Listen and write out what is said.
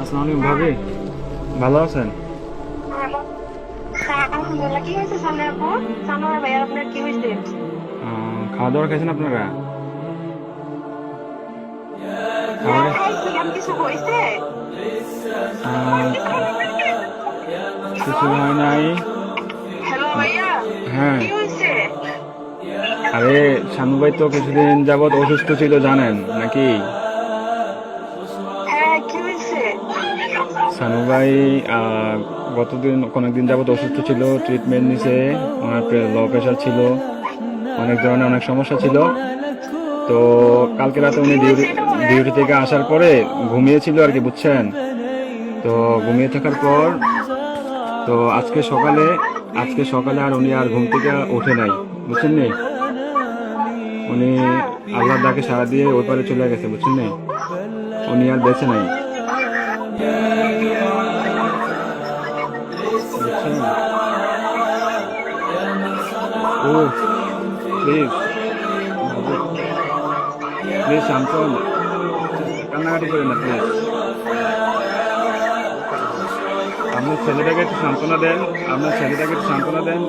আসসালামু আলাইকুম ভাবি, ভালো আছেন? আলহামদুলিল্লাহ। কি হয়েছে সামনে আপু? সামনে ভাইয়া আপনার কি হয়েছে? খাওয়া দাওয়া খাইছেন আপনারা? খাওয়া হ্যাঁ দাওয়া খাইছিলাম। কিছু হয়েছে? আহ, কিছু হয় নাই। হ্যালো ভাইয়া, হ্যাঁ, কি হয়েছে? আরে শানু ভাই তো কিছুদিন যাবত অসুস্থ ছিল জানেন নাকি? হ্যাঁ কি হয়েছে? শানু ভাই অনেকদিন যাবত অসুস্থ ছিল, ট্রিটমেন্ট নিছে। ওনার লো প্রেশার ছিল, অনেক ধরনের অনেক সমস্যা ছিল। তো কালকে রাতে কি উনি ডিউটি হয়েছে এটা বলেন। ডিউটি থেকে আসার পরে ঘুমিয়েছিল আর কি, বুঝছেন? তো ঘুমিয়ে থাকার পর তো আজকে সকালে আর উনি আর ঘুম থেকে ওঠে নাই, বুঝছেন নি? উনি আল্লাহর ডাকে সাড়া দিয়ে ওই পারে চলে গেছে, বুঝছেন নি? উনি আর বেঁচে নাই, বুঝছেন? ও প্লিজ, প্লিজ শান্ত হন, কান্নাকাটি করেন না প্লিজ। আপনার ছেলেটাকে একটু সান্ত্বনা দেন, আপনার ছেলেটাকে একটু সান্ত্বনা দেন।